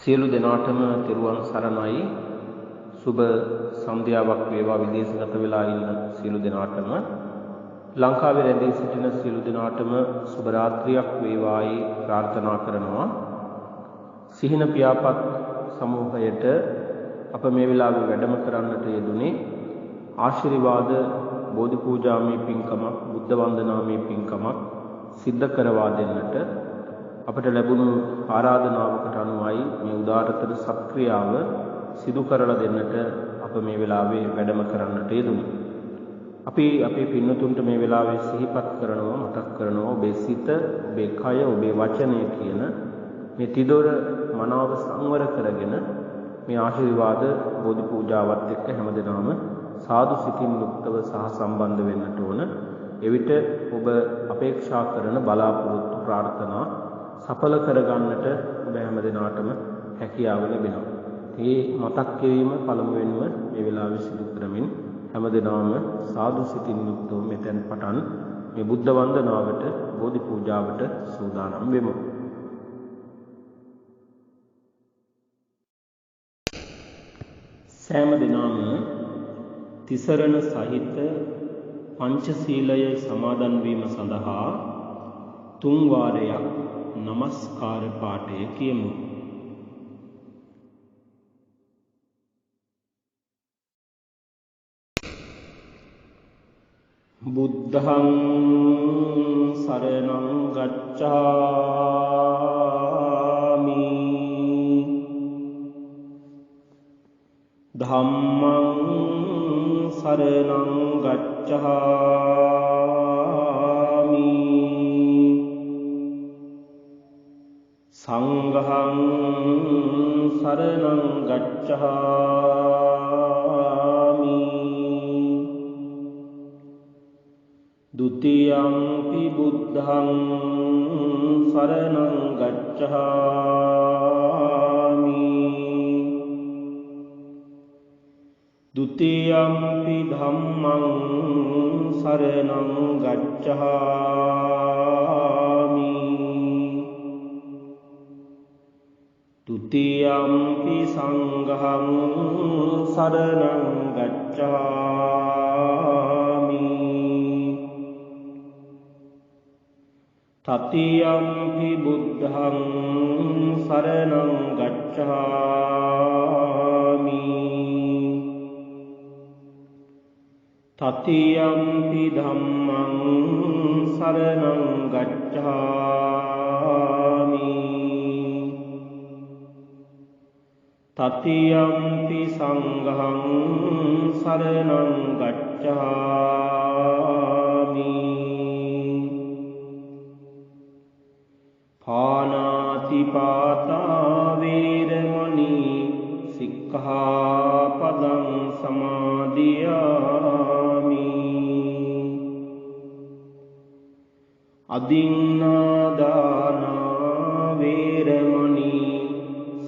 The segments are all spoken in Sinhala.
සියලු දෙනාටම තෙරුවන් සරණයි. සුබ සන්ධ්‍යාවක් වේවා. විදේශගත වෙලා ඉන්න සියලු දෙනාටම, ලංකාවේ රැඳී සිටින සියලු දෙනාටම සුබ රාත්‍රියක් වේවායි ප්‍රාර්ථනා කරනවා. සිහින පියාපත් සමූහයට අප මේ වෙලාවේ වැඩම කරන්නට යෙදුනේ ආශිර්වාද බෝධි පූජාමය පින්කමක්, බුද්ධ වන්දනාමය පින්කමක් සිද්ධ කරවා දෙන්නට අපට ලැබුණු ආරාධනාවකට අනුවයි මේ උදාරතර සත්ක්‍රියාව සිදු කරලා දෙන්නට අප මේ වෙලාවේ වැඩම කරන්නට යෙදුනේ. අපි අපේ පින්නතුන්ට මේ වෙලාවේ සිහිපත් කරනවා, මතක් කරනවා ඔබේ සිත, ඔබේ කය, ඔබේ වචනය කියන මේ තිදොර මනාව සංවර කරගෙන මේ ආශිර්වාද බෝධි පූජාවත් එක්ක හැමදෙනාම සාදු සිතින් යුක්තව සහ සම්බන්ධ වෙන්නට ඕන. එවිට ඔබ අපේක්ෂා කරන බලාපොරොත්තු ප්‍රාර්ථනා සඵල කරගන්නට ඔබ හැමදෙනාටම හැකියාව ලැබෙනවා. මේ මතක් කිරීම පළමුවෙන්ම මේ වෙලාවේ සිදු කරමින් හැමදෙනාම සාදු සිතින් යුක්තව මෙතෙන් පටන් මේ බුද්ධ වන්දනාවට, බෝධි පූජාවට සූදානම් වෙමු. සෑම දිනම තිසරණ සහිත පංචශීලය සමාදන් වීම සඳහා 3 වාරයක් නමස්කාර පාඨය කියමු. බුද්ධං සරණං ගච්ඡාමි, ධම්මං සරණං ගච්ඡාමි, සංඝං සරණං ගච්ඡාමි, ဒုတိယံ පි බුද්ධං සරණං ගච්ඡාමි, ဒုတိယံ පි ධම්මං සරණං ගච්ඡාමි, ဒုတိယံ පි සංඝං සරණං ගච්ඡාමි, තතියම්පි බුද්ධං සරණං ගච්ඡාමි, තතියම්පි ධම්මං සරණං ගච්ඡාමි, තතියම්පි සංඝං සරණං ගච්ඡාමි, පානාතිපාතා වේරමණී සික්ඛාපදං සමාදියාමි, අදින්නාදානා වේරමණී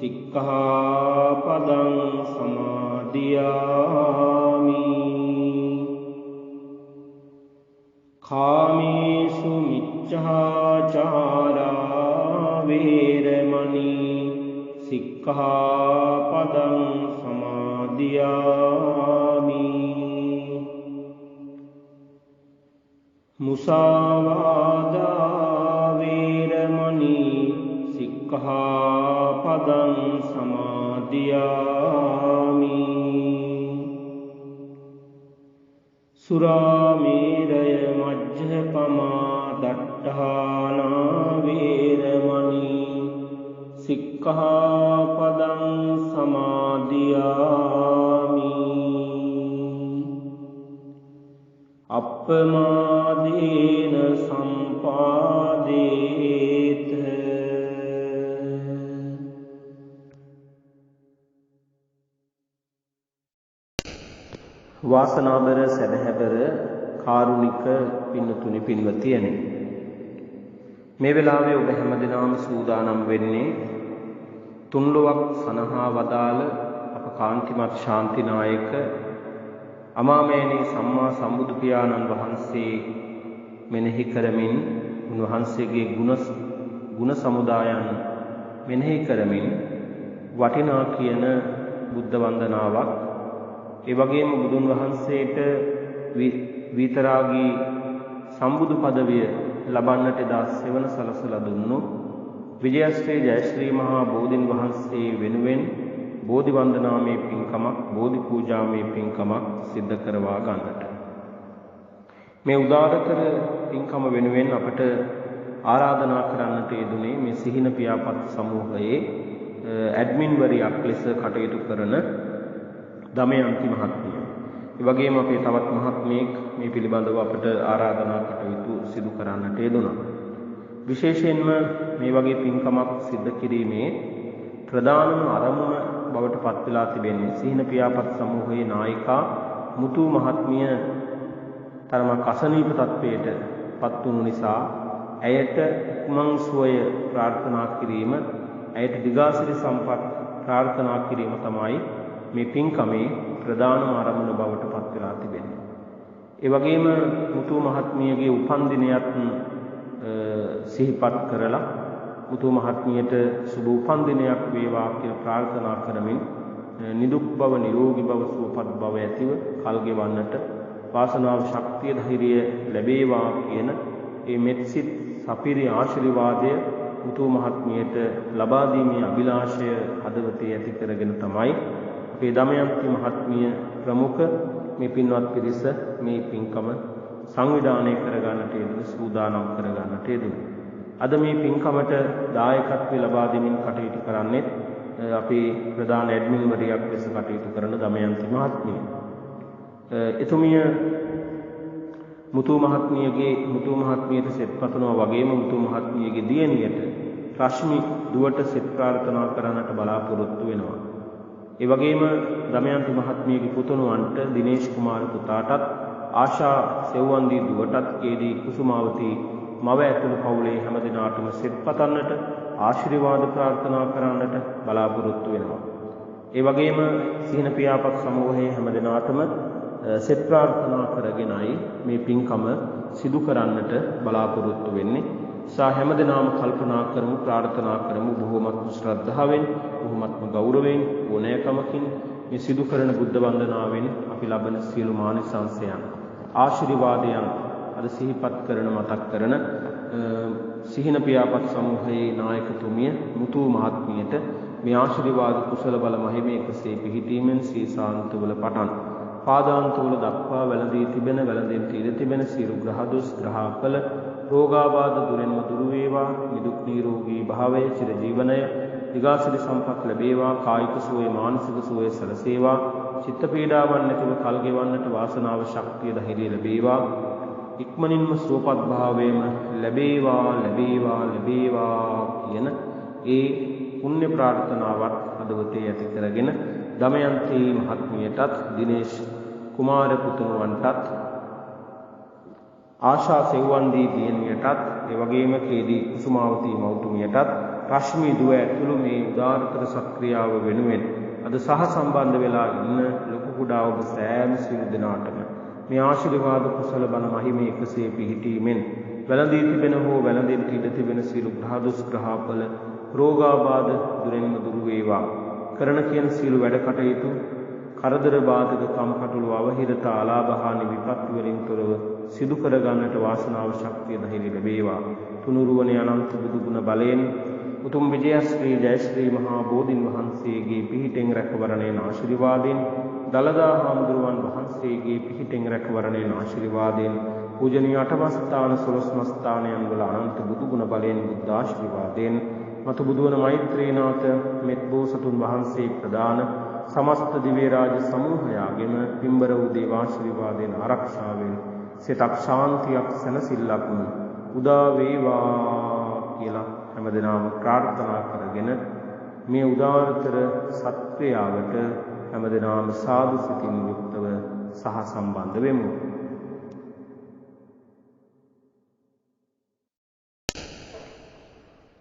සික්ඛාපදං සමාදියාමි, කාමේසු මිච්ඡාචාරා වේරමණී සික්ඛාපදං සමාදියාමි, මුසාවාදා වේරමණී සික්ඛාපදං සමාදියාමි, සුරාමේරය මජ්ජපමා දට්ඨානා වේරමණී සික්ඛාපදං සමාදියාමි, අප්පමාදේන සම්පාදේත. වාසනාබර සදහැබර කාරුණික පින්නතුනි, පින්වතියනි, මේ වෙලාවේ ඔබ හැමදෙනාම සූදානම් වෙන්නේ තුන්ලොවක් සනහා වදාළ අප කාන්තිමත් ශාන්තිනායක අමාමෑණී සම්මා සම්බුදු පියාණන් වහන්සේ මෙනෙහි කරමින්, උන්වහන්සේගේ ගුණ සමුදායන් මෙනෙහි කරමින් වටිනා කියන බුද්ධ වන්දනාවක්. ඒ වගේම බුදුන් වහන්සේට විතරාගී සම්බුදු පදවිය ලබන්නට එදා සෙවන සලසලා දුන්නු විජයශ්‍රී ජයශ්‍රී මහා බෝධින් වහන්සේ වෙනුවෙන් බෝධි වන්දනාමේ පින්කමක් බෝධි පූජාමේ පින්කමක් සිද්ධ කරවා ගන්නට මේ උදාරතර පින්කම වෙනුවෙන් අපට ආරාධනා කරන්නට යෙදුනේ මේ සිහින පියාපත් සමූහයේ ඇඩ්මින් වරියක් ලෙස කටයුතු කරන දමයන්ති මහත්මිය. ඒ වගේම අපේ තවත් මහත්මියෙක් මේ පිළිබඳව අපට ආරාධනා කටයුතු සිදු කරන්නට යෙදුණා. විශේෂයෙන්ම මේ වගේ පින්කමක් සිද්ධ කිරීමේ ප්‍රධානම අරමුණ බවට පත් වෙලා තිබෙන්නේ සිහින පියාපත් සමූහයේ නායිකා මුතු මහත්මිය තරමක් අසනීප තත්වයට පත් වුණු නිසා ඇයට උමං සුවය ප්‍රාර්ථනා කිරීම ඇයට දිගාසිරි සම්පත් ප්‍රාර්ථනා කිරීම තමයි මේ පින්කමේ ප්‍රධානම ආරමුණ බවට පත් වෙලා තිබෙන්නේ. ඒ වගේම මුතු මහත්මියගේ උපන් දිනයත් සිහිපත් කරලා මුතු මහත්මියට සුබ උපන් දිනයක් වේවා කියලා ප්‍රාර්ථනා කරමින් නිදුක් බව නිරෝගී බව සුවපත් බව ඇතිව කල් ගෙවන්නට වාසනාව ශක්තිය ධෛර්යය ලැබේවා කියන මේ මෙත්සිත සපිරි ආශිර්වාදය මුතු මහත්මියට ලබා දීමේ අභිලාෂය හදවතේ ඇති කරගෙන තමයි අපේ දමයන්ති මහත්මිය ප්‍රමුඛ මේ පින්වත් පිරිස මේ පින්කම සංවිධානය කරගන්නට යෙදුණු සූදානම් කරගන්නට යෙදුණු. අද මේ පින්කමට දායකත්වය ලබා දෙමින් කටයුතු කරන්නේ අපේ ප්‍රධාන ඇඩ්මින් වරියක් ලෙස කටයුතු කරන දමයන්ති මහත්මිය. එතුමිය මුතු මහත්මියට සෙත් පතනවා වගේම මුතු මහත්මියගේ දියණියට රශ්මි දුවට සෙත් ප්‍රාර්ථනා කරන්නට බලාපොරොත්තු වෙනවා. ඒ වගේම දමයන්ති මහත්මියගේ පුතුණුවන්ට දිනේෂ් කුමාර පුතාටත් ආශා සෙව්වන්දී දුවටත් කේදී කුසුමාවතී මව ඇතුළු පවුලේ හැම දිනාටම සෙත් පතන්නට ආශිර්වාද ප්‍රාර්ථනා කරන්නට බලාපොරොත්තු වෙනවා. ඒ වගේම සිහින පියාපත් සමූහයේ හැම දිනාටම සෙත් ප්‍රාර්ථනා කරගෙනයි මේ පින්කම සිදු කරන්නට බලාපොරොත්තු වෙන්නේ. සා හැම දිනම කල්පනා කරමු ප්‍රාර්ථනා කරමු බොහෝමත්ම ශ්‍රද්ධාවෙන් බොහෝමත්ම ගෞරවයෙන් ඕනෑකමකින් මේ සිදු කරන බුද්ධ වන්දනාවෙන් අපි ලබන සියලු මානිසංසයන් ආශිර්වාදයන් අද සිහිපත් කරන මතක් කරන සිහින පියාපත් සමූහයේ නායකතුමිය මුතු මහත්මියට මේ ආශිර්වාද කුසල බල මහිමේ එකසේ පිහිටීමෙන් ශ්‍රී සාන්තුවල පටන් පාදාන්තවල දක්වා වැළඳී තිබෙන වැළඳෙන් ඉඳ තිබෙන සියලු ග්‍රහ දොස් ග්‍රහඵල රෝගාබාධ දුරෙන්ම දුරු වේවා නිදුක් නිරෝගී භාවය චිර ජීවනය දිගාසිරි සම්පත් ලැබේවා කායික සුවය මානසික සුවය සැලසේවා චිත්ත පීඩාවන් නැතිව කල් ගෙවන්නට වාසනාව ශක්තිය ධෛර්යය ලැබේවා ඉක්මනින්ම සුවපත් භාවයම ලැබේවා කියන ඒ පුණ්‍ය ප්‍රාර්ථනාවත් හදවතේ ඇති කරගෙන දමයන්ති මහත්මියටත් දිනේෂ් කුමාර පුතුණුවන්ටත් ආශා සෙව්වන්දී දියණියටත් ඒ වගේම කේදී කුසුමාවතී මව්තුමියටත් රශ්මි දුව ඇතුළු මේ උදාාරතර සක්‍රියාව වෙනුවෙන් අද සහ සම්බන්ධ වෙලා ඉන්න ලොකු කුඩා ඔබ සෑම සියලු දෙනාටම මේ ආශිර්වාද කුසල බණ මහිමේ එකසේ පිහිටීමෙන් වැළඳී තිබෙන හෝ වැළඳෙන් ඉඳ තිබෙන සියලු ග්‍රහ දුස් ග්‍රහඵල රෝගාබාධ දුරෙන්ම දුරු වේවා කරන කියන සියලු වැඩ කටයුතු කරදර බාධක කම්කටොළු අවහිරතා අලාභහානි විපත්ති වලින් තොරව සිදු කර ගන්නට වාසනාව ශක්තිය ධෛර්යය ලැබේවා තුනුරුවනේ අනන්ත බුදු ගුණ බලයෙන් උතුම් විජයශ්‍රී ජයශ්‍රී මහා බෝධින් වහන්සේගේ පිහිටෙන් රැකවරණේ ආශිර්වාදයෙන් දලදා හාමුදුරුවන් වහන්සේගේ පිහිටෙන් රැකවරණේ ආශිර්වාදයෙන් පූජනීය අටමස්ථාන සොළොස්මස්ථානයන් වල අනන්ත බුදු ගුණ බලයෙන් බුද්ධ ආශිර්වාදයෙන් මතු බුදුවන මෛත්‍රීනාථ මෙත් බෝසතුන් වහන්සේ ප්‍රදාන සමස්ත දිව්‍ය රාජ සමූහයාගෙම පින්බර වූ දේවාශිර්වාදයෙන් ආරක්ෂාවෙන් සිතක් ශාන්තියක් සැනසෙල්ලක් උදා වේවා කියලා හැමදෙනාම ප්‍රාර්ථනා කරගෙන මේ උදාාරතර සත්‍යයට හැමදෙනාම සාදු සිතින් යුක්තව සහ සම්බන්ධ වෙමු.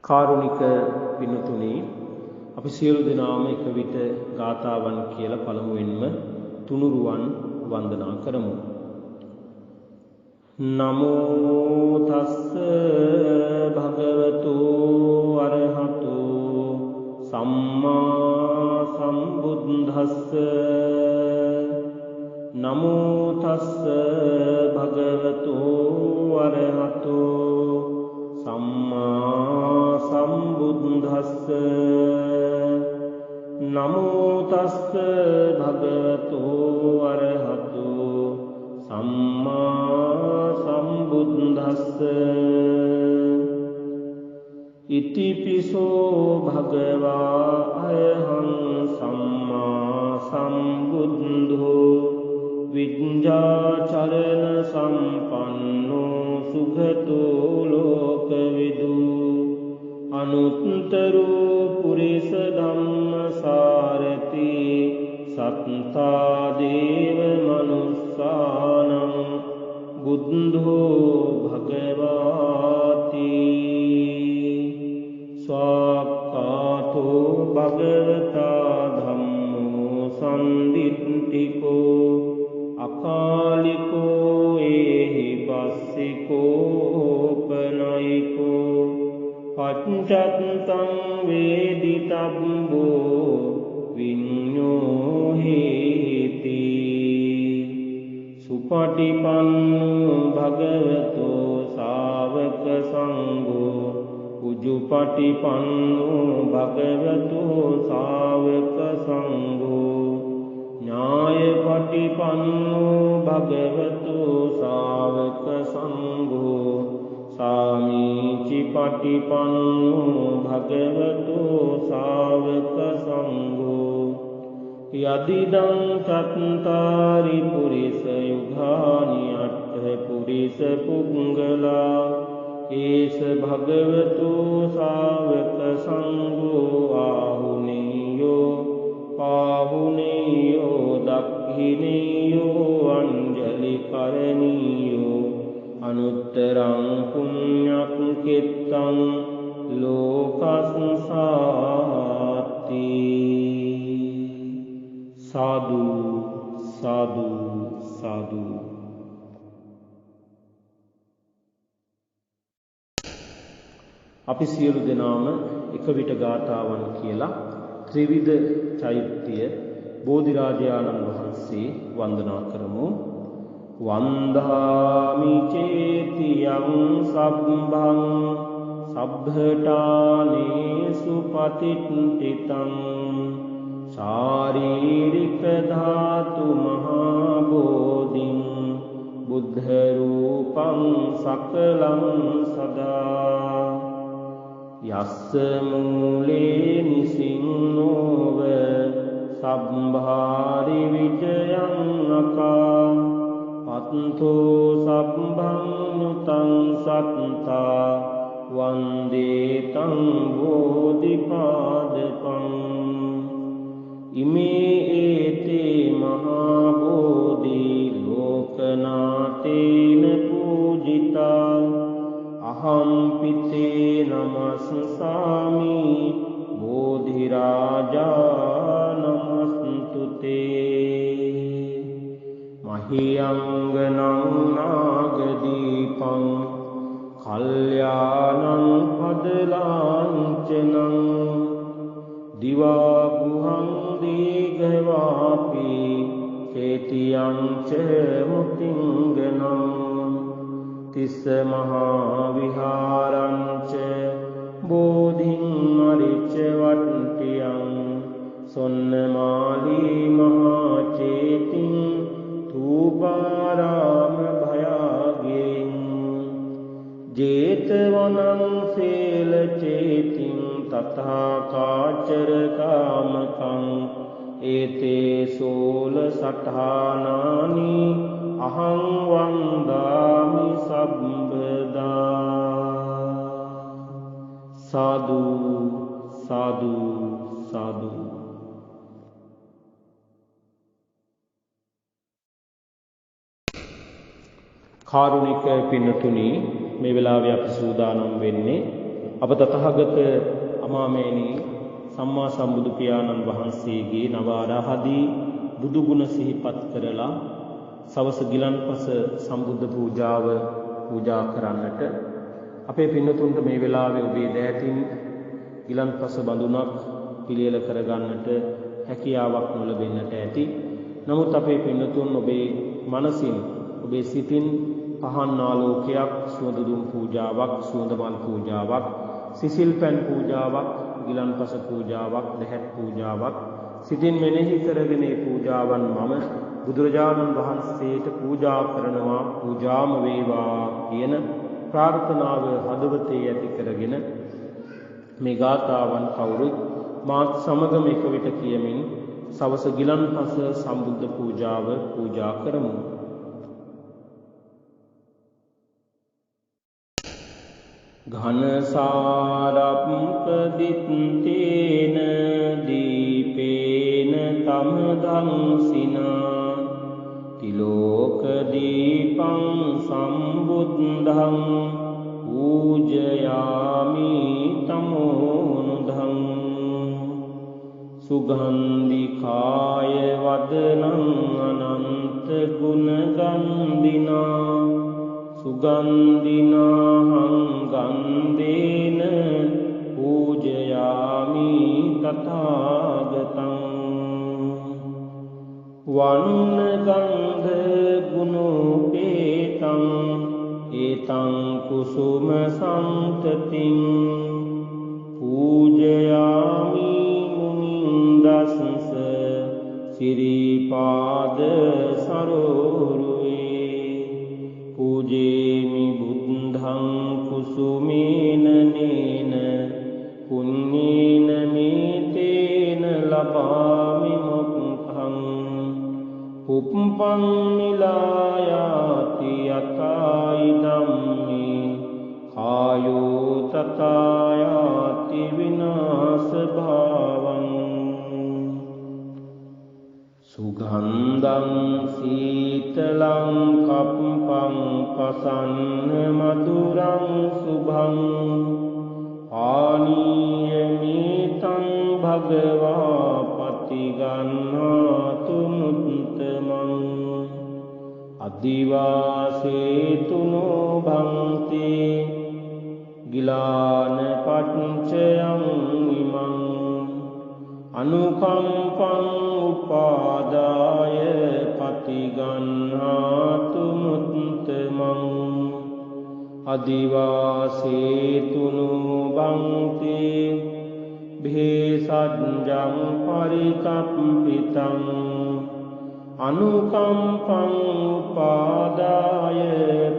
කාරුණික පින්තුනි අපි සියලු දෙනාම එක විට ගාථාවන් කියලා පළමුවෙන්ම තුනුරුවන් වන්දනා කරමු. නමෝ තස්ස භගවතු අරහතු සම්මා සම්බුද්දස්ස නමෝ තස්ස භගවතු අරහතෝ සම්මා සම්බුද්දස්ස නමෝ තස්ස භගවතු අරහතෝ සම්මා සම්බුද්දස්ස ඉතිපිසෝ භගවා අරහං සම්මා සම්බුද්ධෝ විඤ්ඤාචරණ සම්පන්නෝ සුගතෝ ලෝකවිදු අනුත්තරෝ පුරිස ධම්මසාරති සත්තා දේව මනුස්සානං බුද්ධෝ භගවාති ස්වාක්ඛාතෝ භගවතා ධම්මෝ සම්දිට්ඨිකෝ අකාලිකෝ ඒහි පස්සිකෝ පනයිකෝ පච්චත්තං වේදිතබ්බෝ විඤ්ඤෝ හේති සුපටිපන්නෝ භගවතෝ ශාවක සංඝෝ උජුපටිපන්නෝ භගවතෝ ශාවක සංඝෝ ඥායපටිපන්නෝ භගවතෝ ශාවක සංඝෝ සාමීචිපටිපන්නෝ භගවතෝ ශාවක සංඝෝ යදිදං චත්තාරි පුරිස යුගානි අට්ඨ පුරිස පුංගලා ඒස භගවතෝ ශාවක සංඝෝ ආහුනීයෝ පාහුනීයෝ දක්ඛිනීයෝ අංජලි කරණීයෝ අනුත්තරං පුඤ්ඤක් කිත්තං ලෝකස්සාති සාදු සාදු සාදු. අපි සියලු දෙනාම එක විට ගාථාවන් කියලා ත්‍රිවිධ චෛත්‍ය බෝධිරාජානන් වහන්සේ වන්දනා කරමු. වන්දාමි චේතියං සබ්බං සබ්බඨානේසු පතිට්ඨිතං ශාරීරික ධාතු මහා බෝධිං බුද්ධ රූපං සකලං සදා යස්ස මූලේ නිසින්නෝව සම්භාරි විජයං අකා පත්තෝ සම්භං නුතං සත්තා වන්දේ තං බෝධිපාදපං ඉමේ ඒතේ මහා බෝධි ලෝකනාතේන පූජිතා අහම් පිතේ නමස්සාමි බෝධිරාජා නමස්තුතේ මහියංගනං නාගදීපං කල්යාණං පදලාංචනං දිවා ගුහං දීඝවාපි චේතියං ච මුතිංගනං තිස්ස මහා විහාරංච බෝධින් මරිච්ච වට්ටියං සොන්නමාලී මහා චේතින් තූපාරාම භයාගෙන් ජේතවනං සේල චේතින් තථා කාචර කාමකං ඒතේ සෝල සඨානානි අහං වන්දාමි සම්බදා. සාදු සාදු සාදු. කාරුණික පින්නතුනි, මේ වෙලාවේ අපි සූදානම් වෙන්නේ අප තථාගත අමාමේනී සම්මා සම්බුදු පියාණන් වහන්සේගේ නවාරාහදී බුදු ගුණ සිහිපත් කරලා සවස ගිලන්පස සම්බුද්ධ පූජාව පූජා කරන්නට අපේ පින්නතුන්ට මේ වෙලාවේ ඔබේ දෑතින් ගිලන්පස බඳුනක් පිළියෙල කරගන්නට හැකියාවක් නොලැබෙන්නට ඇති. නමුත් අපේ පින්නතුන් ඔබේ මනසින් ඔබේ සිතින් පහන් ආලෝකයක්, සුවඳ දුම් පූජාවක්, සුවඳ මල් පූජාවක්, සිසිල් පැන් පූජාවක්, ගිලන්පස පූජාවක්, දැහැත් පූජාවක් සිතින් මෙනෙහි කරගෙන මේ පූජාවන් මම බුදුරජාණන් වහන්සේට පූජා කරනවා, පූජාම වේවා කියන ප්‍රාර්ථනාව හදවතේ ඇති කරගෙන මේ ගාථාවන් කවුරුත් මාත් සමගම එක විට කියමින් සවස ගිලන්පස සම්බුද්ධ පූජාව පූජා කරමු. ඝන සාරප්පදිත්තේන දීපේන තමදංසිනා තිලෝක දීපං සම්බුද්ධං පූජයාමි තමෝනුධං සුගන්ධිකාය වදනං අනන්ත ගුණගන්ධිනා සුගන්ධිනාහං ගන්ධේන පූජයාමි තථාගතං වන්න ගන්ධ ගුණෝපේතං ඒතං කුසුම සම්තතින් පූජයාමි මුනින්දස්ස සිරිපාද සරෝරුවේ පූජේමි බුද්ධං කුසුමේන නේන පුඤ්ඤේන මේතේන ලබාමි මොක්ඛං උප්පං නිලායාති යතයි ධම්මේ කායෝ තථායාති විනාශ භාවං සුගන්ධං සීතලං කප්පං පසන්න මధుරං සුභං ආනීයමේතං භගවා පතිගන්නාතු මුත්තමං අදිවාසේතුනෝ භන්ති ගිලාන පච්චයං ඉමං අනුකම්පං උපාදාය පතිගන්නාතු මුත්තමං අදිවාසේතුනෝ භන්ති භේසජ්ජං පරිකප්පිතං අනුකම්පං උපාදාය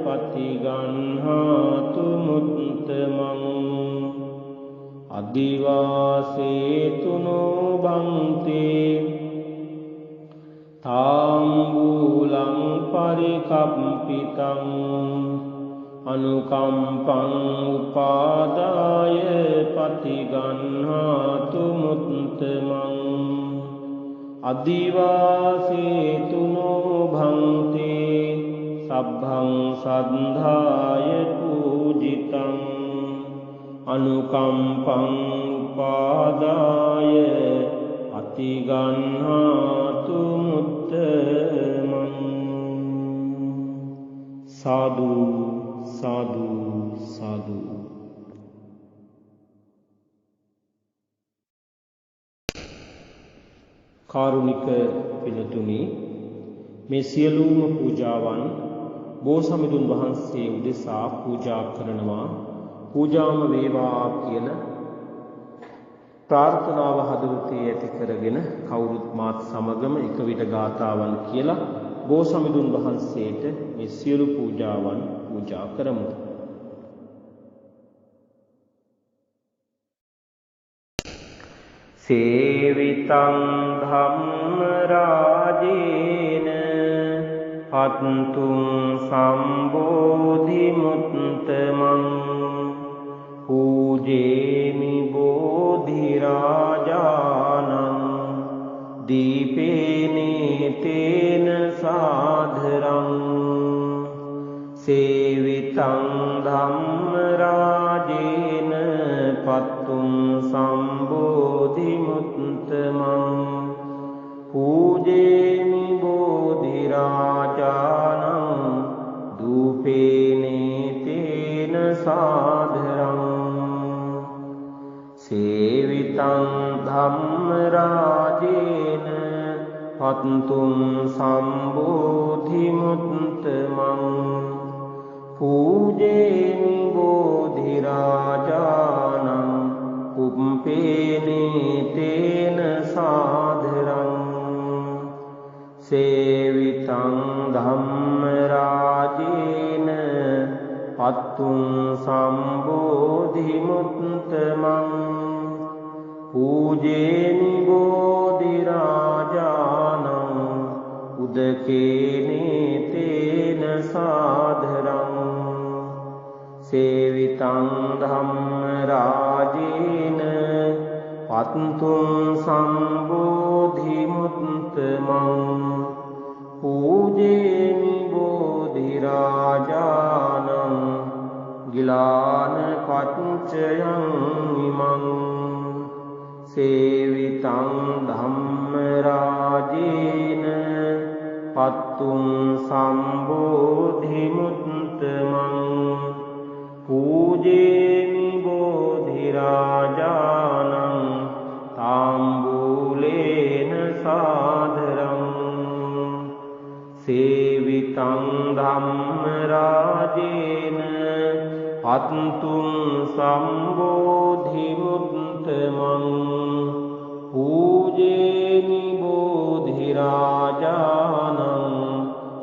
පතිගන්හාතු මුත්තමං අදිවාසේතුනෝ භන්ති තාම්බූලං පරිකප්පිතං අනුකම්පං උපාදාය පතිගන්හාතු මුත්තමං අදිවාසේතුනෝ භන්ති සබ්බං සද්ධාය පූජිතං අනුකම්පං උපාදාය අතිගන්හාතු මුත්තමං සාදු සාදු සාදු. කාරුණික පිළිතුනි, මේ සියලුම පූජාවන් බෝසමිඳුන් වහන්සේ උදෙසා පූජා කරනවා, පූජාම වේවා කියන ප්‍රාර්ථනාව හදවතේ ඇති කරගෙන කවුරුත් මාත් සමගම එක විට ගාථාවන් කියලා බෝසමිඳුන් වහන්සේට මේ සියලු පූජාවන් පූජා කරමු. සේවිතං ධම්ම රාජේන පත්තුං සම්බෝධි මුත්තමං පූජේමි බෝධි රාජානං දීපේනේ තේන සාධරං සේවිතං ධම්ම රාජේන පත්තුං සම්බෝධි මුත්තමං පූජේමි බෝධි රාජානං දූපේනේ තේන සාධරං සේවිතං ධම්ම රාජේන පත්තුම් සම්බෝධි මුත්තමං පූජේමි බෝධි රාජානං කුම්පේනී තේන සාධරං සේවිතං ධම්ම රාජේන පත්තුං සම්බෝධි මුත්තමං පූජේමි බෝධි රාජානං උදකේනේ තේන සාධරං සේවිතං ධම්ම රාජේන පත්තුං සම්බෝධි මුත්තමං පූජේමි බෝධි රාජානං ගිලාන පච්චයං ඉමං සේවිතං ධම්ම රාජේන පත්තුං සම්බෝධි මුත්තමං පූජේමි බෝධි රාජානං තාම්බූලේන සාධරං සේවිතං ධම්ම රාජේන පත්තුං සම්බෝධි මුත්තමං පූජේමි බෝධි රාජානං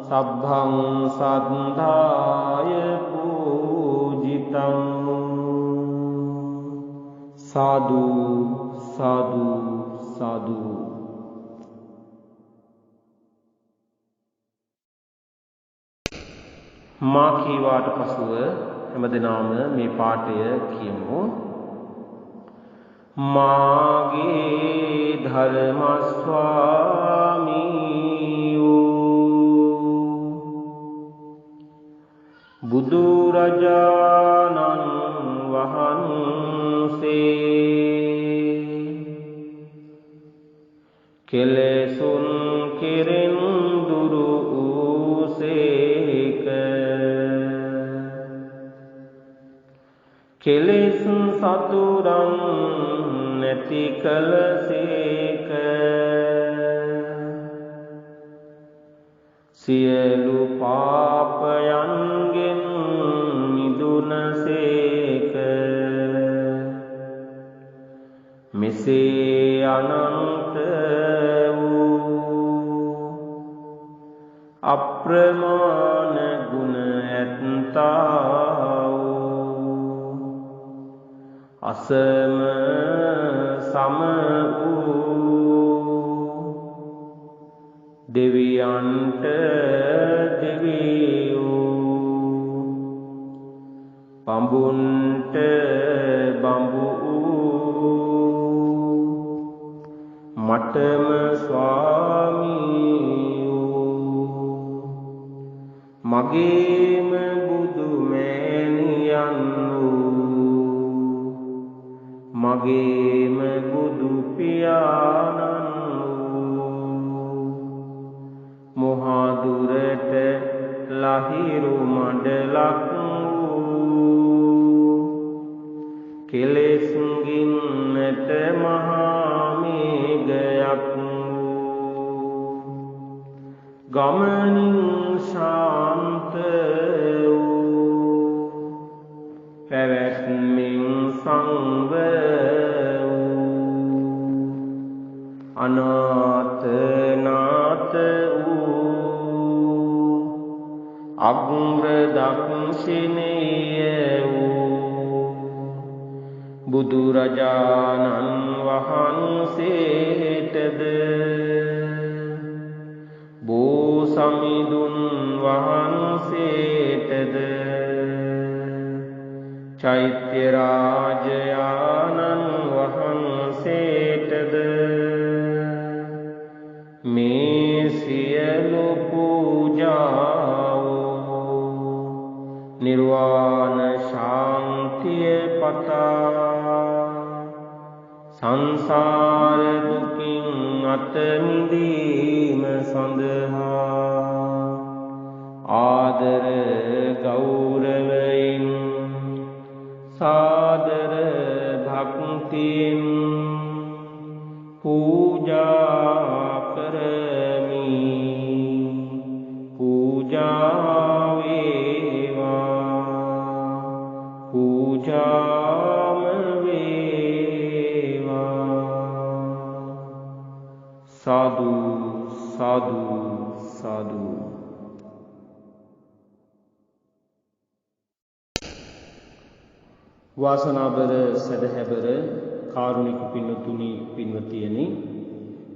සබ්බං සද්ධාය පූජිතං සාදු සාදු සාදු. මා කීවාට පසුව හැමදෙනාම මේ පාඨය කියමු. මාගේ ධර්ම ස්වාමීයෝ බුදුරජාණන් වහන්සේ කෙලෙසුන් කෙරෙන් දුරු වූසේක කෙලෙස් සතුරන් නැති කලසේක සියලු පාපයන්ගෙන් මිදුනසේක මෙසේ අනන්ත වූ අප්‍රමාණ ගුණ ඇත්තා අසම සම වූ දෙවියන්ට දෙවියෝ බඹුන්ට බඹු මටම ස්වාමීයෝ මගේම බුදු මෑණියන් මගේම බුදු පියාණන් මොහාදුරට ලහිරු මඩලක් කෙලෙස් ගින්නට මහා මේඝයක් ගමනින් ශාන්ත වූ පැවැත්මින් සංවර අනාථ නාථ වූ අග්‍ර දක්ෂිනේය වූ බුදුරජාණන් වහන්සේටද බෝසමිඳුන් වහන්සේටද චෛත්‍ය රාජයාණන් වහන්සේටද මේ සියලු පූජාවෝ නිර්වාණ ශාන්තිය පතා සංසාර දුකින් අත මිදීම සඳහා ආදර ගෞරවයෙන් සාදර භක්තියෙන් पूजा करमी पूजा वेवा पूजाम वेवा साधु साधु साधु। වාසනාබර සදහැබර කාරුණික පින්වතුනි පින්වතියනි,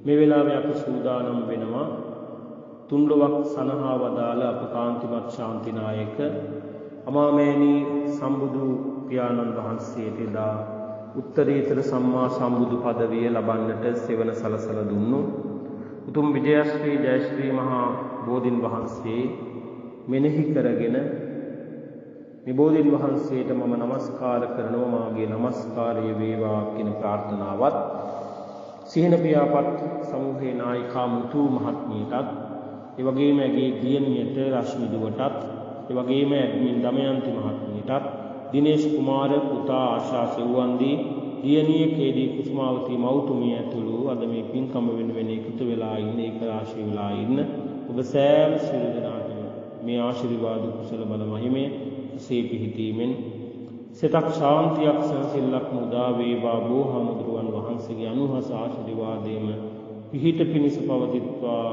මේ වෙලාවේ අපි සූදානම් වෙනවා තුන්ලොවක් සනහා වදාළ අප කාන්තිමත් ශාන්තිනායක අමාමෑණී සම්බුදු පියාණන් වහන්සේට එදා උත්තරීතර සම්මා සම්බුදු පදවිය ලබන්නට සෙවන සලසලා දුන්නු උතුම් විජයශ්‍රී ජයශ්‍රී මහා බෝධින් වහන්සේ මෙනෙහි කරගෙන මේ බෝධින් වහන්සේට මම নমස්කාර කරනවා, මාගේ নমස්කාරය වේවා කියන ප්‍රාර්ථනාවත් සිහින පියාපත් සමූහයේ නායිකා මුතු මහත්මියටත්, ඒ වගේම ඇගේ දියණියට රශ්මි දුවටත්, ඒ වගේම ඇඩ්මින් දමයන්ති මහත්මියටත්, දිනේෂ් කුමාර පුතා ආශා සෙව්වන්දී, දියණිය කේඩී කුසුමාවතී මව්තුමිය ඇතුළු අද මේ පින්කම වෙනුවෙන් එකතු වෙලා ඉන්න, ඒක රාශී වෙලා ඉන්න ඔබ සෑම සියලු දෙනාටම මේ ආශිර්වාද කුසල බල මහිමය සේ පිහිටීමෙන් සිතක් ශාන්තියක් සංසිල්ලක් මුදා වේවා. බෝහාමුදුරුවන් වහන්සේගේ අනුහස ආශිර්වාදයෙන් පිහිට පිණිස පවතිත්වා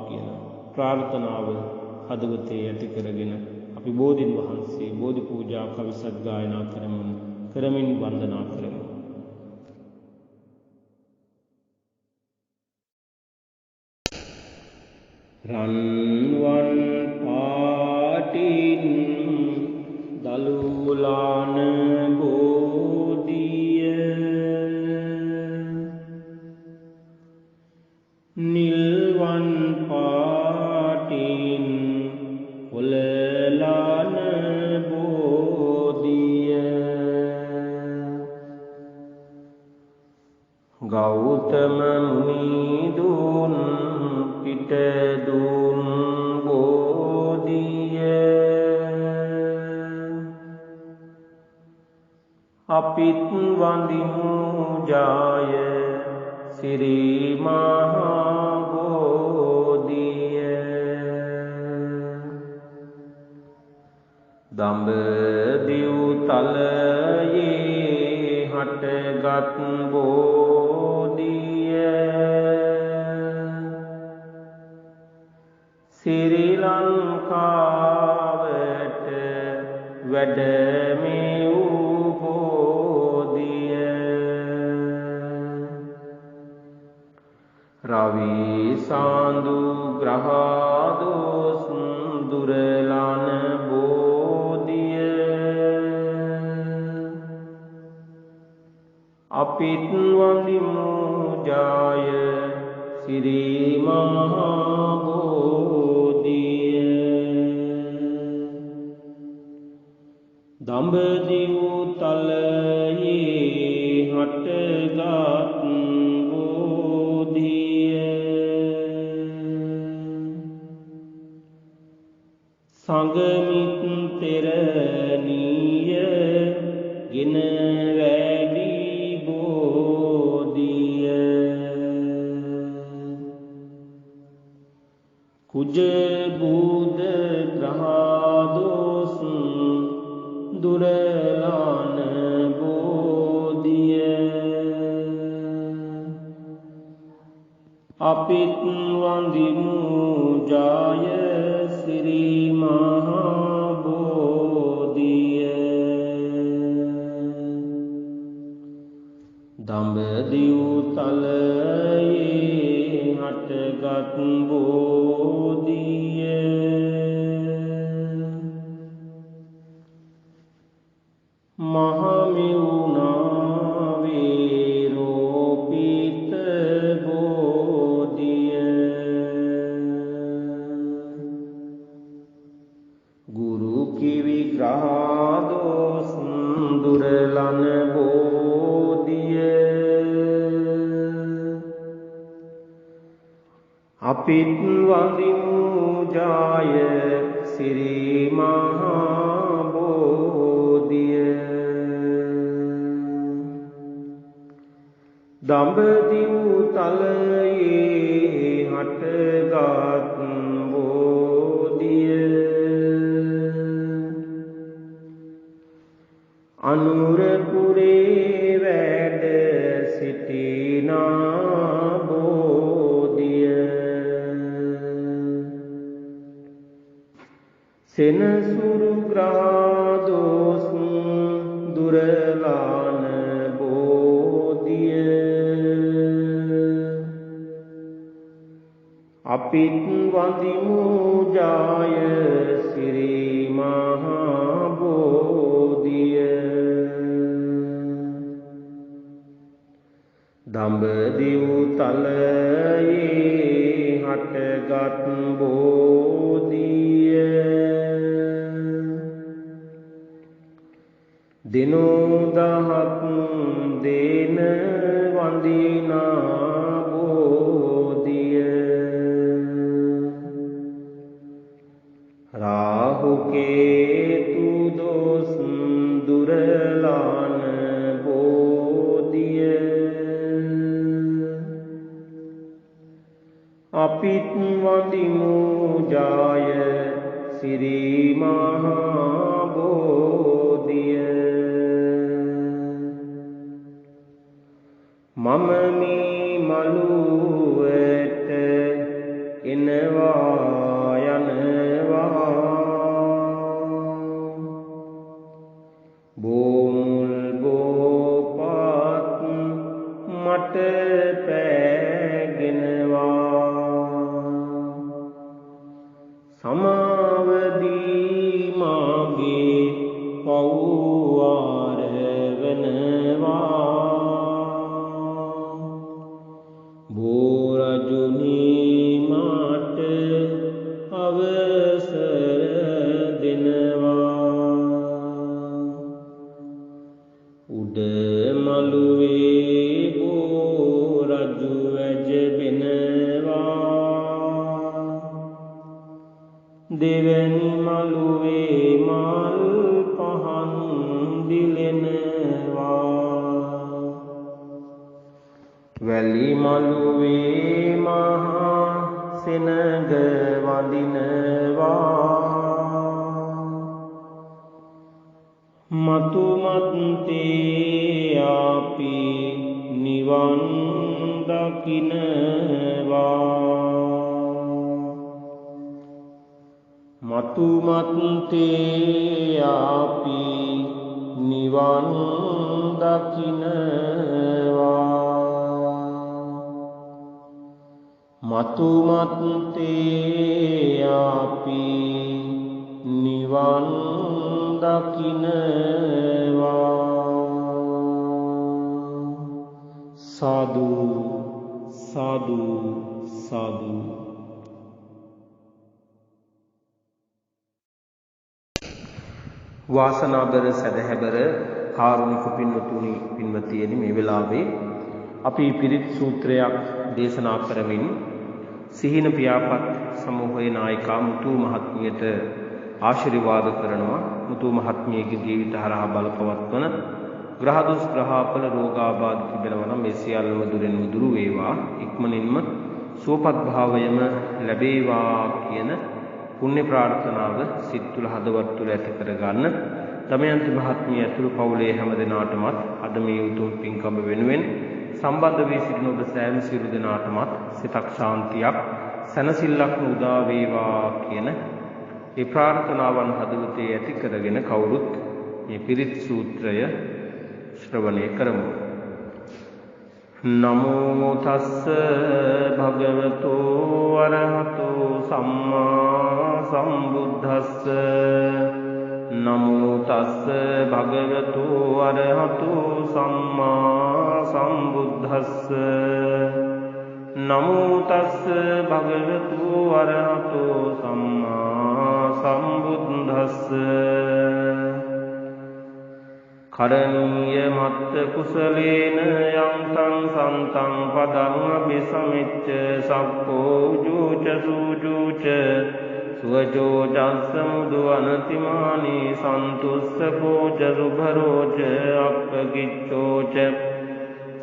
කියන ප්‍රාර්ථනාව හදවතේ ඇති කරගෙන අපි බෝධින් වහන්සේ බෝධි පූජා කවිසත් ගායනා කරමින් වන්දනා කරමු. රන්වන් පාටින් දලුලාන බෝධිය නිල්වන් පාටින් ඔලලාන බෝධිය ගෞතම මුනිදුන් පිට දුන් බෝධිය අපිත් වඳිමු ජාය සිරි මහා බෝධිය දඹදිව් තලයේ හටගත් බෝධිය ශ්‍රී ලංකාවට වැඩමෙව් රවි සාඳු ග්‍රහදෝස් දුරලන බෝධිය අපිත් වඳිමු ජාය සිරි මහා බෝධිය දඹදිව් තලයේ හටගත් සංගමිත් තෙරණිය ගෙන වැඩි බෝධිය කුජ බුද ග්‍රහදෝස් දුරලාන බෝධිය අපිත් වඳිමු ජාය සිරි මහා බෝධිය දඹදිව් තලයේ හටගත් බෝධිය මහමෙවුනා වේරෝපිත බෝධිය ගුරු කිවි ග්‍රහදෝස් දුරලන බෝධිය අපිත් වඳිමු ජාය සිරි මහා බෝධිය දඹදිව් තලයේ හටගත් බෝධිය අනුරපුරේ වැඩ සිටිනා බෝධිය සෙනසුරු ග්‍රහදෝස් දුරලාන බෝධිය අපිත් වඳිමු ජාය සිරි මහා බෝධිය දඹදිව් තලයේ හටගත් බෝධිය දිනෝ දහත් දේන වඳිනා බෝධිය රාහු කේතු දෝස් දුරලාන බෝධිය අපිත් වඳිමු ජාය සිරි මහා බෝධිය මම මේ මළුවට එනවා යනවා බෝමුල් බෝපත් මට පෑගෙනවා සමාවදී මාගේ පව්වාර වෙනවා බෝරජුනී මාට අවසර දෙනවා උඩ මළුවේ බෝරජු වැජබෙනවා දෙවැනි මළුවේ මල් පහන් දිලෙනවා වැලි මළුවේ මහා සෙනග වඳිනවා මතුමත්තේ අපි නිවන් දකිනවා මතුමත්තේ අපි නිවන් දකිනවා මතුමත්තේ අපි නිවන් දකිනවා සාදු සාදු සාදු වාසනාබර සදහැබර කාරුණික පින්වතුනි පින්වතියනි මේ වෙලාවේ අපි පිරිත් සූත්‍රයක් දේශනා කරමින් සිහින පියාපත් සමූහයේ නායිකා මුතු මහත්මියට ආශිර්වාද කරනවා මුතු මහත්මියගේ ජීවිත හරහා බලපවත්වන ග්‍රහ දොස් ග්‍රහාපල රෝගාබාධ තිබෙනවා නම් මේ සියල්ලම දුරින් දුරු වේවා ඉක්මනින්ම සුවපත් භාවයම ලැබේවා කියන පුණ්‍ය ප්‍රාර්ථනාව සිත් තුළ හදවත් තුළ ඇති කරගන්න දමයන්ති මහත්මිය ඇතුළු පවුලේ හැම දෙනාටමත් අද මේ උතුම් පින්කම වෙනුවෙන් සම්බන්ධ වී සිටින ඔබ සෑම සියලු දෙනාටමත් සිතක් ශාන්තියක් සැනසෙල්ලක් උදා වේවා කියන ඒ ප්‍රාර්ථනාවන් හදවතේ ඇති කරගෙන කවුරුත් මේ පිරිත් සූත්‍රය ශ්‍රවණය කරමු. නමෝ තස්ස භගවතෝ අරහතෝ සම්මා සම්බුද්දස්ස නමෝ තස්ස භගවතෝ අරහතෝ සම්මා සම්බුද්දස්ස නමෝ තස්ස භගවතෝ අරහතෝ සම්මා සම්බුද්දස්ස කරණීය මත්ත කුසලේන යන්තං සන්තං පදං අபிසමිච්ච සක්කෝ උජුච සූජුච සුවජෝ ජස්ස මුදු අනතිමානී සන්තුස්සකෝ ච සුභරෝ ච අප්පකිච්ඡෝ ච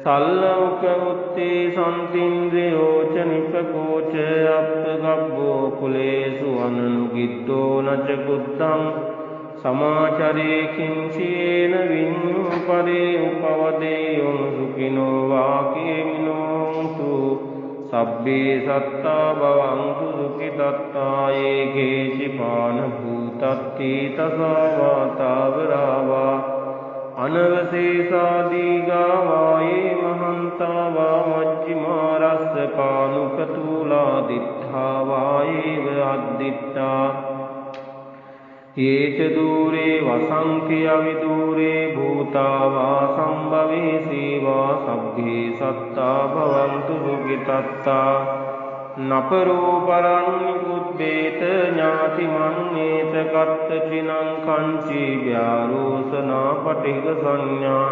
සල්ලෝක උත්තේ සන්තින්ද්‍රයෝ ච නිපකෝච අප්පගබ්බෝ කුලේසු අනනුගිත්තෝ නච කුත්තං සමාචරේ කිංචේන විඤ්ඤුපරේ උපවදේයං සුඛිනෝ වාකේමිනෝතු සබ්බේ සත්තා භවන්තු සුඛිතත්තා ඒකේචි පාන භූතත්ති තසවාතාවරාවා අනවසේසාදීගාවායේ මහන්තාවා මජ්ජිමා රස්ස කානුකතුලා දිත්තාවායේව අද්දිත්තා යේච දූරේ වසංඛ්‍ය අවිදූරේ භූතාවා සම්භවේ සීවා සබ්බේ සත්තා භවන්තු සුඛිතත්තා නපරෝ පරන්නිකුද්දේත ඥාති මන්නේත කත්ත චිනං කංචි ව්‍යාරෝසනා පටිඝ සංඥා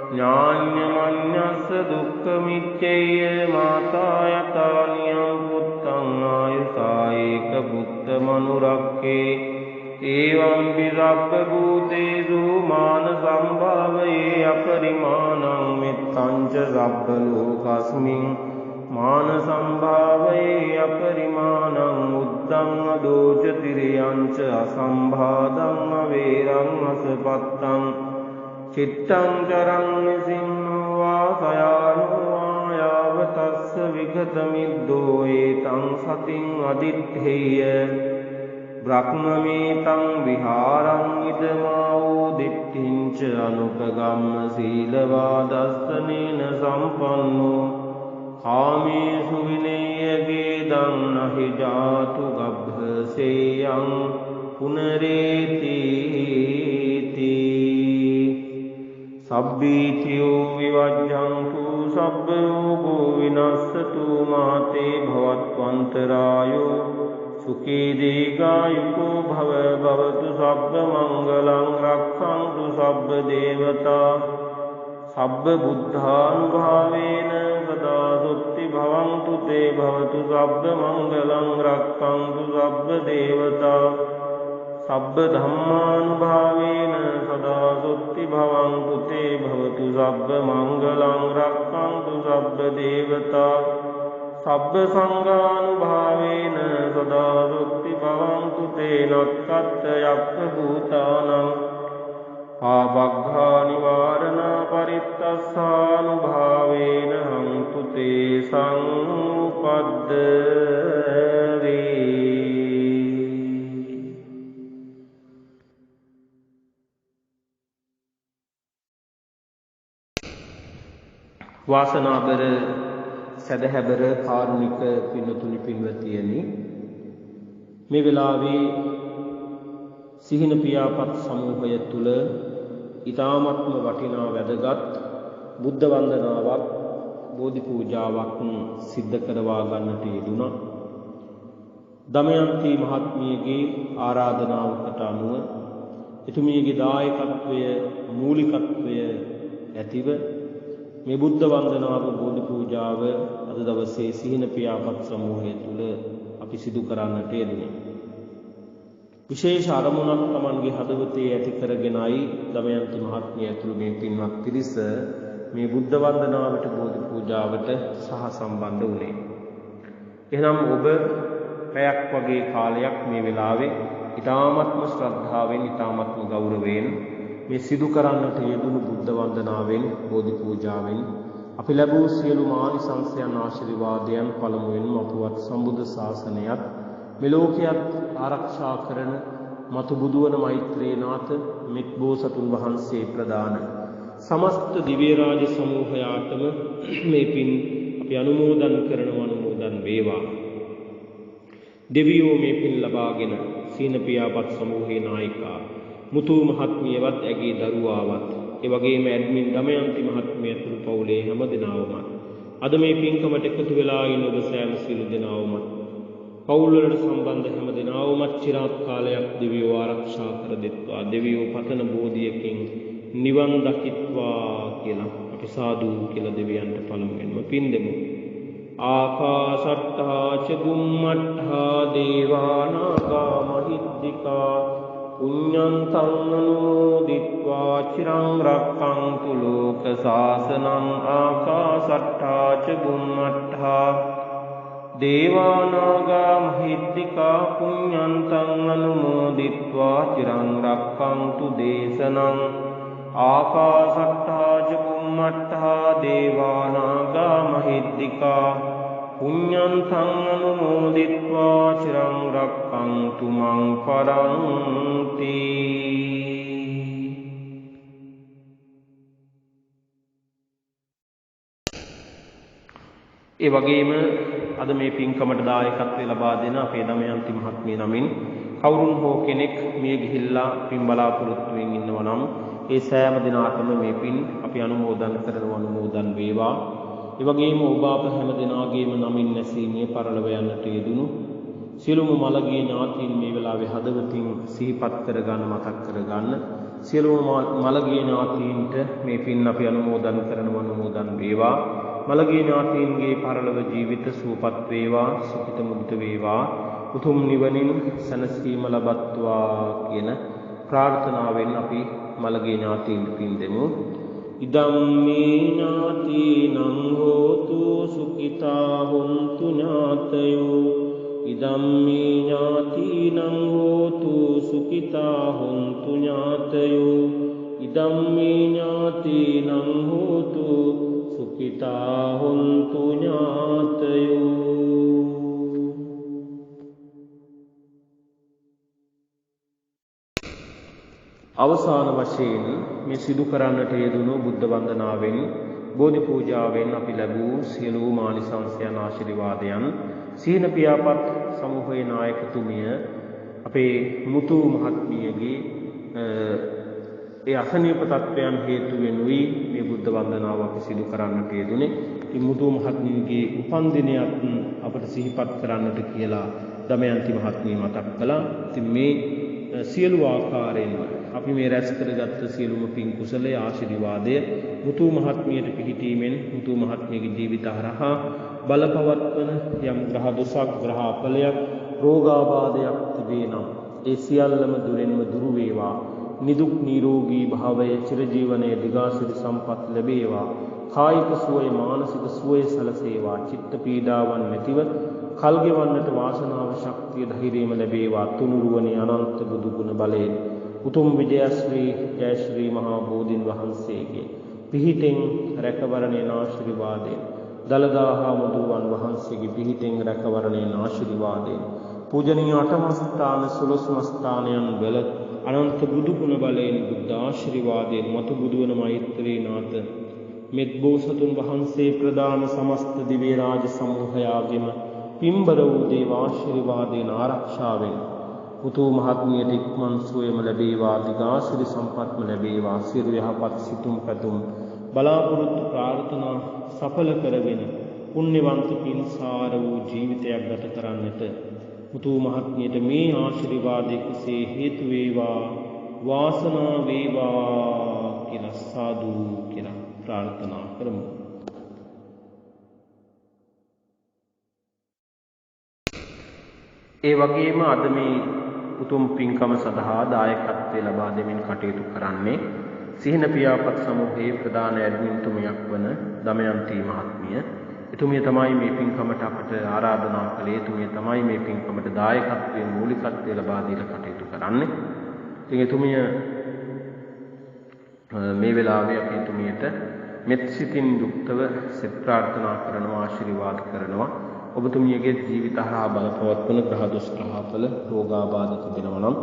ඥාඤ්ඤමඤ්ඤස්ස දුක්ඛ මිච්ඡේය මාතා යතානියං පුත්තං ආයුසායේක පුත්ත මනුරක්ඛේ එවං විරබ්බ භූතේසු මාන සම්භාවයේ අපරිමාණං මිත්තං ච සබ්බ ලෝකස්මින් මාන සම්භාවයේ අපරිමාණං උද්දං අදෝච තිරියං ච අසම්භාදං අවේරං අසපත්තං චිත්තං චරං නිසින්නෝ වාසයානෝ ආයාව තස්ස විගත මිද්දෝ ඒතං සතින් අදිත්තේය බ්‍රහ්මමේතං විහාරං ඉදමාවෝ දිට්ඨිං ච අනුපගම්ම සීලවාදස්සනේන සම්පන්නෝ කාමේසු විනේයගේ දං නහි ජාතු ගබ්බසේයං පුනරේති සබ්බීතියෝ විවජ්ජන්තු සබ්බයෝගෝ විනස්සතු මාතේ භවත්වන්තරායෝ සුඛී දීඝායුකෝ භව භවතු සබ්බ මංගලං රක්ඛන්තු සබ්බ දේවතා සබ්බ බුද්ධානුභාවේන සදා සුත්ති භවන්තු තේ භවතු සබ්බ මංගලං රක්ඛන්තු සබ්බ දේවතා සබ්බ ධම්මානුභාවේන සදා සුත්ති භවන්තු තේ භවතු සබ්බ මංගලං රක්ඛන්තු සබ්බ දේවතා සබ්බ සංඝානුභාවේන සදා සුත්ති භවන්තු තේ නක්ඛත් යක්ඛ භූතානං ආවග්ඝා නිවාරණ පරිත්තස්සානුභාවේන හංතු තේ සංඋපද්දවේ. වාසනාබර සදහැබර කාරුණික පින්තුනි පින්වතියනි, මේ වෙලාවේ සිහින පියාපත් සමූහය තුල ඊ타මත්ම වටිනා වැදගත් බුද්ධ වන්දනාවක් බෝධි පූජාවක් සිද්ධ කරවා ගන්නට යෙදුණා. දමයන්ති මහත්මියගේ ආරාධනාවකට අනුව එතුමියගේ දායකත්වය මූලිකත්වය ඇතිව මේ බුද්ධ වන්දනාව බෝධි පූජාව අද දවසේ සිහින පියාපත් සමූහය තුල අපි සිදු කරන්නට යෙදුණා. විශේෂ අරමුණක් Tamanගේ හදවතේ ඇති කරගෙනයි දමයන්ති මහත්මිය ඇතුළු මේ පින්වත් පිරිස මේ බුද්ධ වන්දනාවට බෝධි පූජාවට සහ සම්බන්ධ වුණේ. එහෙනම් ඔබ පැයක් වගේ කාලයක් මේ වෙලාවේ ඊ타මත්ම ශ්‍රද්ධාවෙන් ඊ타මත්ම ගෞරවයෙන් මේ සිදු කරන්නට යෙදුණු බුද්ධ වන්දනාවෙන් බෝධි පූජාවෙන් අපි ලැබූ සියලු මානිසංසයන් ආශිර්වාදයන් පළමුවෙන්ම අපවත් සම්බුද්ධ ශාසනයත් මෙලෝකයක් ආරක්ෂා කරන මතු බුදුවන මෛත්‍රීනාථ මෙත් බෝසතුන් වහන්සේ ප්‍රදාන සමස්ත දිව්‍ය රාජ සමූහයාටම මේ පින් අපි අනුමෝදන් කරන වේවා. දෙවියෝ මේ පින් ලබාගෙන සීන පියාපත් සමූහයේ නායිකා මුතු මහත්මියවත් ඇගේ දරුවාවත් ඒ වගේම ඇඩ්මින් දමයන්ති මහත්මිය ඇතුළු පවුලේ හැම දෙනාවම අද මේ පින්කමට එකතු වෙලා ඉන්න ඔබ සෑම සියලු දෙනාවම පවුල් වලට සම්බන්ධ හැම දෙනාවම චිරාත් කාලයක් දෙවියෝ ආරක්ෂා කර දෙත්වා. දෙවියෝ පතන බෝධියකින් නිවන් දකිත්වා කියලා අපි සාදු කියලා දෙවියන්ට පළමුවෙන්ම පින් දෙමු. ආකාශට්ටා ච බුම්මට්ටා දේවානාගා මහිද්దికා පුඤ්ඤන්තං අනුමෝදිत्वा චිරං රක්ඛන්තු ලෝක සාසනං ආකාශට්ඨා ච බුම්මට්ඨා දේවානාගා මහිද්దికා පුඤ්ඤන්තං අනුමෝදිत्वा චිරං රක්ඛන්තු දේශනං ආකාශට්ඨා ච බුම්මට්ඨා දේවානාගා මහිද්దికා පුඤ්ඤන්තං අනුමෝදිत्वा චිරං රක්ඛන්තු මං පරන්ති. ඒ වගේම අද මේ පින්කමට දායකත්වය ලබා දෙන අපේ දමයන්ති මහත්මිය නමින් කවුරුන් හෝ කෙනෙක් මිය ගිහිල්ලා පින් බලාපොරොත්තු වෙමින් ඉන්නවා නම් ඒ සෑම දිනාටම මේ පින් අපි අනුමෝදන් කරනවා. අනුමෝදන් වේවා. ඒ වගේම ඔබ අප හැම දෙනාගේම නමින් නැසීමේ පරලව යන්නට යෙදුණු සියලුම මළගිය ඥාතීන් මේ වෙලාවේ හදවතින් සිහිපත් කරගන්න, මතක් කරගන්න. සියලුම මළගිය ඥාතීන්ට මේ පින් අපි අනුමෝදන් කරනවා. අනුමෝදන් වේවා. මළගිය ඥාතීන්ගේ පරලොව ජීවිත සුවපත් වේවා, සුඛිත මුදිත වේවා, උතුම් නිවනින් සැනසීම ලබත්වා කියන ප්‍රාර්ථනාවෙන් අපි මළගිය ඥාතීන්ට පින් දෙමු. ඉදම් මේ ඥාතීනං හෝතු සුඛිතා හොන්තු ඥාතයෝ. ඉදම් මේ ඥාතීනං හෝතු සුඛිතා හොන්තු ඥාතයෝ. ඉදම් මේ ඥාතීනං හෝතු සුඛිතා හොන්තු ඥාතයෝ. අවසාන වශයෙන් මේ සිදු කරන්නට යෙදුණු බුද්ධ වන්දනාවෙන්, බෝධි පූජාවෙන් අපි ලැබූ සියලු මානිසංසයන් ආශිර්වාදයන් සීන පියාපත් සමූහයේ නායකතුමිය අපේ මුතු මහත්මියගේ ඒ අසනීප තත්වයන් හේතු වෙනුයි මේ බුද්ධ වන්දනාව අපි සිදු කරන්නට යෙදුනේ. ඉතින් මුතු මහත්මියගේ උපන් දිනයත් අපට සිහිපත් කරන්නට කියලා දමයන්ති මහත්මිය මතක් කළා. ඉතින් මේ සියලු ආකාරයෙන්ම අපි මේ රැස් කරගත්ත සියලුම පින් කුසලයේ ආශිර්වාදය මුතු මහත්මියට පිහිටීමෙන් මුතු මහත්මියගේ ජීවිත හරහා බලපවත්වන යම් ග්‍රහ දොසක්, ග්‍රහ අපලයක්, රෝගාබාධයක් තිබේ නම් ඒ සියල්ලම දුරෙන්ම දුරු වේවා. නිදුක් නිරෝගී භාවය, චිරජීවනයේ දිගාසිරි සම්පත් ලැබේවා. කායික සුවය, මානසික සුවය සැලසේවා. චිත්ත පීඩාවන් නැතිව කල්ගෙවන්නට වාසනාව, ශක්තිය, ධෛර්යයම ලැබේවා. තුනුරුවනේ අනන්ත බුදු ගුණ බලයෙන් උතුම් විජයශ්‍රී ජයශ්‍රී මහා බෝධින් වහන්සේගේ පිහිටෙන් රැකවරණේ ආශිර්වාදයෙන්, දලදා හාමුදුරුවන් වහන්සේගේ පිහිටෙන් රැකවරණේ ආශිර්වාදයෙන්, පූජනීය අටමස්ථාන සුලස්මස්ථානයන් වල අනන්ත බුදු ගුණ බලයෙන්, බුද්ධ ආශිර්වාදයෙන් මතු බුදුවන මෛත්‍රී නාත මෙත් බෝසතුන් වහන්සේ ප්‍රදාන සමස්ත දිව්‍ය රාජ සමූහයාගෙම පින්බර වූ දේව ආශිර්වාදයෙන් ආරක්ෂාවෙන් උතු මහත්මියට ඉක්මන් සුවයම ලැබේවා. දිගාසිරි සම්පත්ම ලැබේවා. සියලු යහපත් සිතුම් පැතුම් බලාපොරොත්තු ප්‍රාර්ථනා සඵල කරගෙන පුණ්‍යවන්ත පින්සාර වූ ජීවිතයක් ගත කරන්නට උතු මහත්මියට මේ ආශිර්වාදයේ කුසේ හේතු වේවා, වාසනා වේවා කියලා සාදු කියලා ප්‍රාර්ථනා කරමු. ඒ වගේම අද මේ උතුම් පින්කම සඳහා දායකත්වය ලබා දෙමින් කටයුතු කරන්නේ සිහින පියාපත් සමූහයේ ප්‍රධාන ඇඩ්මින්තුමියක් වන දමයන්ති මහත්මිය. එතුමිය තමයි මේ පින්කමට අපට ආරාධනා කළේ. එතුමිය තමයි මේ පින්කමට දායකත්වයේ මූලිකත්වය ලබා දීලා කටයුතු කරන්නේ. ඉතින් එතුමිය මේ වෙලාවේ අපි එතුමියට මෙත් සිතින් යුක්තව සෙත් ප්‍රාර්ථනා කරනවා, ආශිර්වාද කරනවා. ඔබතුමියගේ ජීවිත හරහා බලපවත්වන ග්‍රහ දොස්, ග්‍රහඵල, රෝගාබාධ තිබෙනවා නම්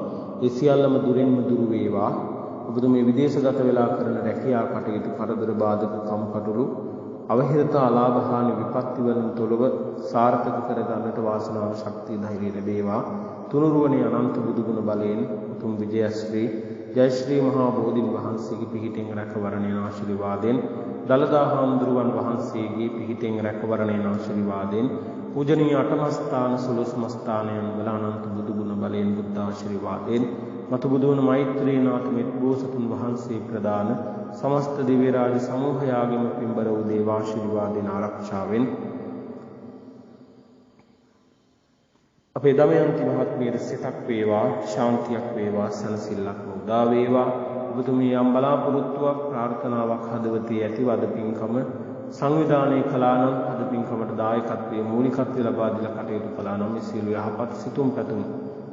ඒ සියල්ලම දුරෙන්ම දුරු වේවා. ඔබතුමිය විදේශගත වෙලා කරන රැකියා කටයුතු, කරදර බාධක, කම්කටොළු, අවහිරතා, ලාභ හානි, විපත්ති වලින් තොරව සාර්ථක කරගන්නට වාසනාව, ශක්තිය, ධෛර්යය ලැබේවා. තුනුරුවනේ අනන්ත බුදු ගුණ බලයෙන් උතුම් විජයශ්‍රී ජයශ්‍රී මහා බෝධින් වහන්සේගේ පිහිටෙන් රැකවරණේ ආශිර්වාදයෙන්, දලදා හාමුදුරුවන් වහන්සේගේ පිහිටෙන් රැකවරණේ ආශිර්වාදයෙන්, පූජනීය අටමස්ථාන සුලස්මස්ථානයන් වල අනන්ත බුදු ගුණ බලයෙන්, බුද්ධ ආශිර්වාදයෙන් මතු බුදුවන මෛත්‍රී නාථ මෙත් බෝසතුන් වහන්සේ ප්‍රදාන समस्त दिव्य राज समूहयागम पिंबर देवाशीर्वादिन आरक्षावेन අප අපේ දමයන්ති මහත්මියට සිතක් වේවා, ශාන්තියක් වේවා, සනසිල්ලක් උදා වේවා. ඔබතුමිය යම් බලාපොරොත්තුවක් ප්‍රාර්ථනාවක් හදවතේ ඇතිව අද පින්කම සංවිධානය කළා නම්, අද පින්කමට දායකත්වයේ මූලිකත්වය ලබා දීලා කටයුතු කළා නම්, මේ සියලු යහපත් සිතුම් පැතුම්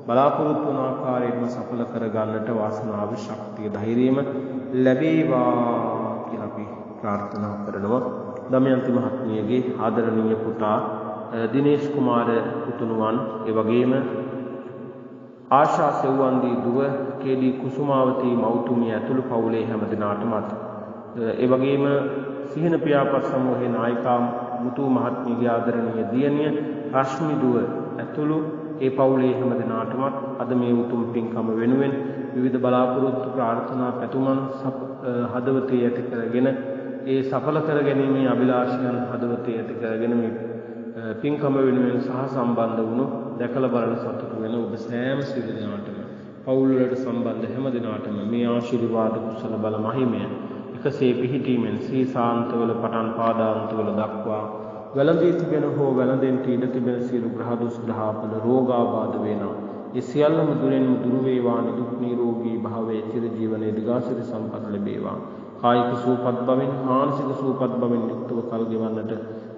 බලාපොරොත්තු වන ආකාරයෙන්ම සඵල කර ගන්නට වාසනාව, ශක්තිය, ධෛර්යයම ලැබේවා කියලා අපි ප්‍රාර්ථනා කරනවා. දමයන්ති මහත්මියගේ ආදරණීය පුතා දිනේෂ් කුමාර පුතුණුවන්, ඒ වගේම ආශා සෙව්වන්දී දුව කේඩී කුසුමාවතී මෞතුමිය ඇතුළු පවුලේ හැම දිනාටමත්, ඒ වගේම සිහින පියාපත් සමූහයේ නායිකා මුතු මහත්මියගේ ආදරණීය දියණිය රශ්මි දුව ඇතුළු ඒ පවුලේ හැම දිනාටමත් අද මේ උතුම් පින්කම වෙනුවෙන් විවිධ බලාපොරොත්තු ප්‍රාර්ථනා පැතුමන් හදවතේ ඇති කරගෙන, ඒ සඵල කර ගැනීමේ අභිලාෂයන් හදවතේ ඇති කරගෙන මේ පින්කම වෙනුවෙන් සහ සම්බන්ධ වුණු, දැකලා බලන සතුටු වෙන ඔබ සෑම සියලු දෙනාටම, පවුල් වලට සම්බන්ධ හැම දෙනාටම මේ ආශිර්වාද කුසල බල මහිමය එකසේ පිහිටීමෙන් සීසාන්තවල පටන් පාදාන්තවල දක්වා වැළඳී තිබෙන හෝ වැළඳෙන්ට ඉඩ තිබෙන සියලු ග්‍රහ දුෂ්ග්‍රහපල රෝගාබාධ වේනා ඒ සියල්ලම දුරෙන්ම දුරු වේවා. නිදුක් නිරෝගී භාවයේ චිර ජීවනයේ දිගාසිරි සම්පත් ලැබේවා. කායික සූපත් බවින්, මානසික සූපත් බවින් යුක්තව කල් ගෙවන්නට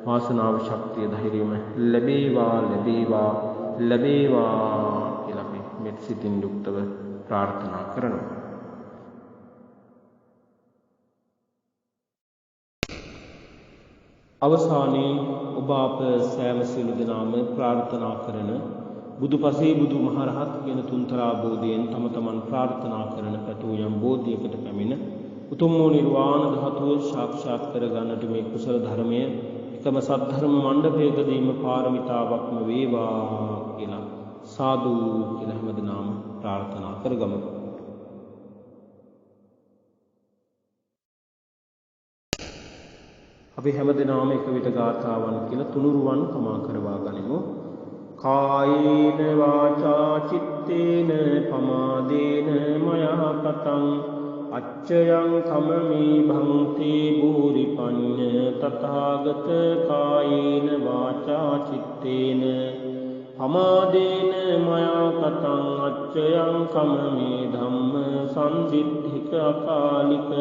වාසනාව, ශක්තිය, ධෛර්යයම ලැබේවා ලැබේවා ලැබේවා කියලා අපි මෙත් සිතින් යුක්තව ප්‍රාර්ථනා කරනවා. අවසානයේ ඔබ අප සෑම සියලු දෙනාම ප්‍රාර්ථනා කරන බුදුපසේ බුදු මහරහත් කියන තුන්තරා බෝධියෙන් තම තමන් ප්‍රාර්ථනා කරන පැතුම් යම් බෝධියකට පැමිණ උතුම් වූ නිර්වාණ ධාතුව සාක්ෂාත් කර ගන්නට මේ කුසල ධර්මය එකම සද්ධර්ම මණ්ඩපයකදීම පාරමිතාවක්ම වේවා කියලා සාදු කියලා හැමදෙනාම ප්‍රාර්ථනා කරගමු. අපි හැමදෙනාම එක විට ගාථාවන් කියලා තුනුරුවන් තමා කරවා ගනිමු. කායේන වාචා චිත්තේන පමාදේන මයා කතං අච්චයං කමමේ භන්තේ භූරි පඤ්ඤ තථාගත කායේන වාචා චිත්තේන පමාදේන මයා කතං අච්චයං කමමේ ධම්ම සම්දිත්තික අකාලික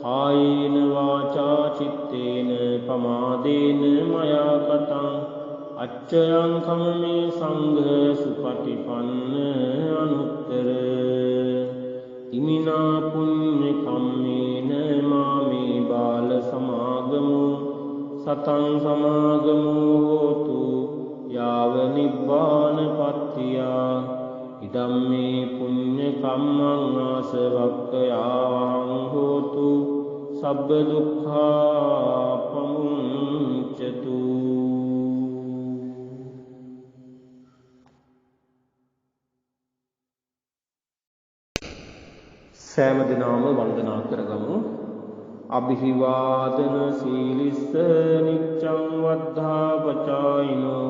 කායේන වාචා චිත්තේන පමාදේන මයා කතං අච්චයං කමමේ සංඝ සුපටිපන්න අනුත්තර ඉමිනා පුඤ්ඤ කම්මේන මාමේ බාල සමාගමෝ සතං සමාගමෝ හෝතු යාව නිබ්බාන පත්තියා ඉදම්මේ පුඤ්ඤ කම්මං ආසවක්ඛයාවං හෝතු සබ්බ දුක්ඛා පමුඤ්චතු. සෑම දිනම වන්දනා කරගමු. අභිවාදන සීලිස්ස නිච්ඡං වද්ධා පචායිනෝ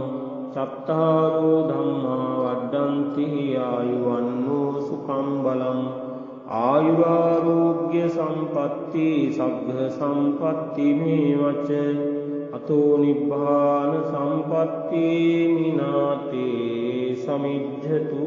චත්තාරෝ ධම්මා වඩ්ඩන්ති ආයුවන්නෝ සුඛං බලං ආයුරාෝග්‍ය සම්පatti සග්ග සම්පatti මේවච අතෝ නිබ්බාන සම්පatti මිනාතේ සමිජ්ජතු.